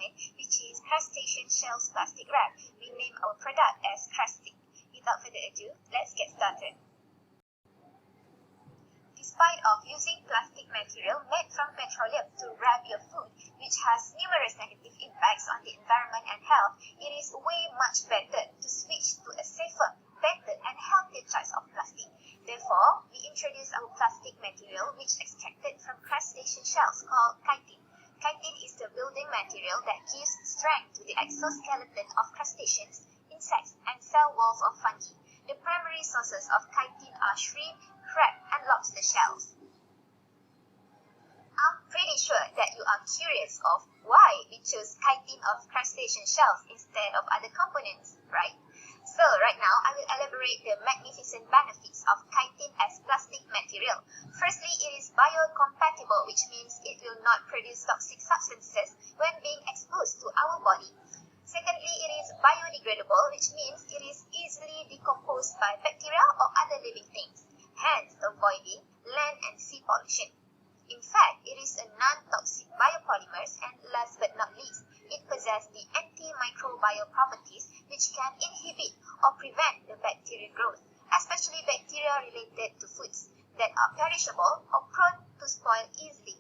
component, which is crustacean shells plastic wrap. We name our product as Crustic. Without further ado, let's get started. Despite of using plastic material made from petroleum to wrap your food, which has numerous negative impacts on the environment and health, it is way much better to switch to a safer, better and healthier choice of plastic. Therefore, we introduce our plastic material which extracted from crustacean shells called chitin. Chitin is the building material that gives strength to the exoskeleton of crustaceans, insects and cell walls of fungi. The primary sources of chitin are shrimp, crab and lobster shells. I'm pretty sure that you are curious of why we chose chitin of crustacean shells instead of other components, right? So right now, I will elaborate the magnificent benefits of chitin as plastic material. Firstly, it is biocompatible, which means it will not produce toxic substances when being exposed to our body. Secondly, it is biodegradable, which means it is easily decomposed by bacteria or other living things, hence avoiding land and sea pollution. In fact, it is a non-toxic biopolymer, and last but not least, it possesses the antimicrobial properties which can inhibit or prevent the bacterial growth, especially bacteria related to foods that are perishable or prone to spoil easily.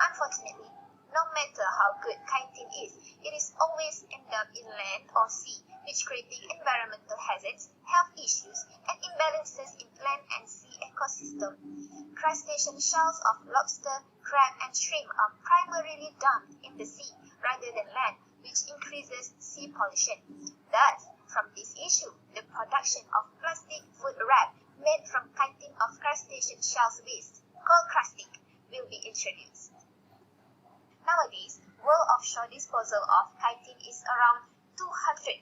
Unfortunately, no matter how good chitin is, it is always end up in land or sea, which creating environmental hazards, health issues, and imbalances in land and sea ecosystem. Crustacean shells of lobster, crab, and shrimp are primarily dumped in the sea rather than land, which increases sea pollution. Thus, from this issue, the production of plastic food wrap made from chitin of crustacean shells waste, called Crustic, will be introduced. Nowadays, world offshore disposal of chitin is around 250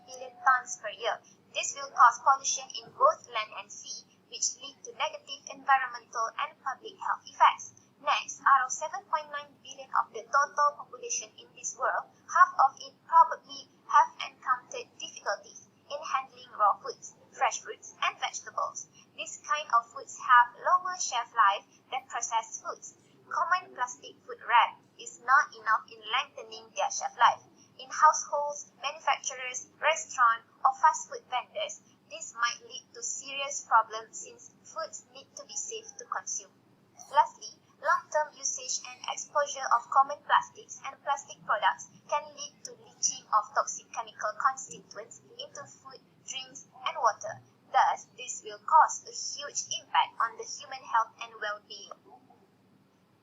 billion tons per year. This will cause pollution in both land and sea, which lead to negative environmental and public health effects. Next, out of 7.9 billion of the total population in this world, half of it probably have encountered difficulties in handling raw foods, fresh fruits, and vegetables. This kind of foods have lower shelf life than processed foods. Common plastic food wrap is not enough in lengthening their shelf life. In households, manufacturers, restaurants, or fast food vendors, this might lead to serious problems since foods need to be safe to consume. Lastly, long-term usage and exposure of common plastics and plastic products can lead to leaching of toxic chemical constituents into food, drinks, and water. Thus, this will cause a huge impact on the human health and well-being.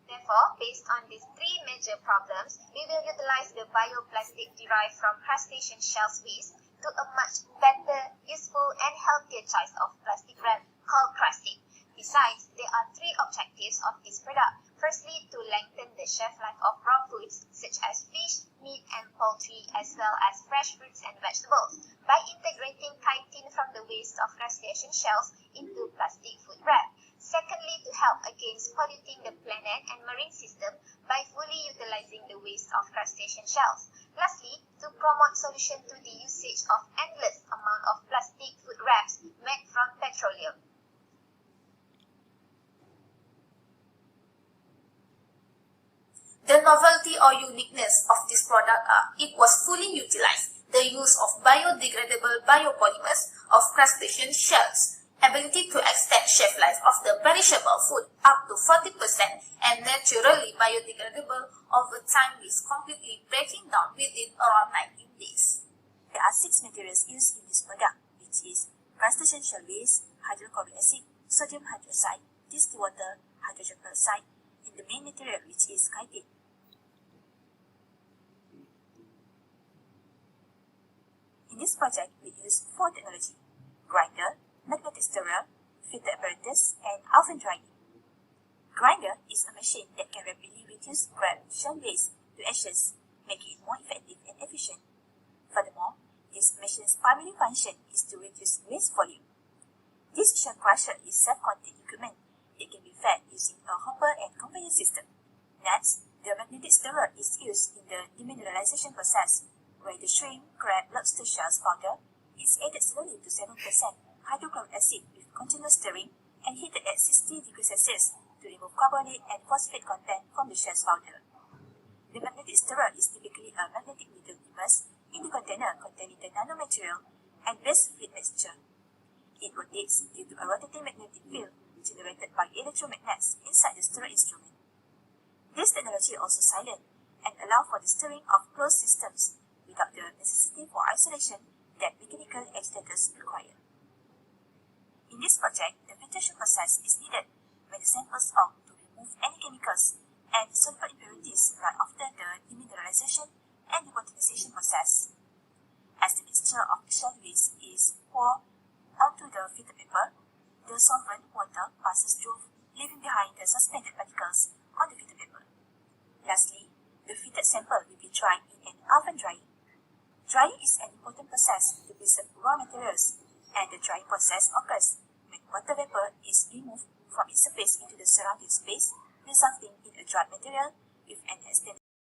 Therefore, based on these three major problems, we will utilize the bioplastic derived from crustacean shells waste to a much better, useful, and healthier choice of plastic wrap called Crustic. Besides, there are three objectives of this product. Firstly, to lengthen the shelf life of raw foods such as fish, meat, and poultry, as well as fresh fruits and vegetables, by integrating chitin from the waste of crustacean shells into plastic food wrap. Secondly, to help against polluting the planet and marine system by fully utilizing the waste of crustacean shells. Lastly, to promote solution to the usage of endless amount of plastic food wraps made from petroleum. The novelty or uniqueness of this product are it was fully utilized, the use of biodegradable biopolymers of crustacean shells, ability to extend shelf life of the perishable food up to 40% and naturally biodegradable over time with completely breaking down within around 19 days. There are 6 materials used in this product, which is crustacean shell waste, hydrochloric acid, sodium hydroxide, distilled water, hydrogen peroxide, and the main material which is chitin. In this project, we use 4 technology: grinder, magnetic stirrer, filter apparatus, and oven drying. Grinder is a machine that can rapidly reduce scrap shell waste to ashes, making it more effective and efficient. Furthermore, this machine's primary function is to reduce waste volume. This shell crusher is self-contained equipment that can be fed using a hopper and conveyor system. Next, the magnetic stirrer is used in the demineralization process, where the shrimp, crab, lobster shells powder is added slowly to 7% hydrochloric acid with continuous stirring and heated at 60 degrees Celsius to remove carbonate and phosphate content from the shell's powder. The magnetic stirrer is typically a magnetic needle immersed in the container containing the nanomaterial and base fluid mixture. It rotates due to a rotating magnetic field generated by electromagnets inside the stirrer instrument. This technology also silent and allow for the stirring of closed systems without the necessity for isolation that mechanical agitators require. In this project, the filtration process is needed when the samples out to remove any chemicals and sulfur impurities right after the demineralization and decontamination process. As the mixture of shell waste is poured onto the filter paper, the solvent water passes through, leaving behind the suspended particles on the filter paper. Lastly, the filtered sample will be dried in an oven drying. Drying is an important process to preserve raw materials, and the drying process occurs when water vapor is removed from its surface into the surrounding space, resulting in a dried material with an extended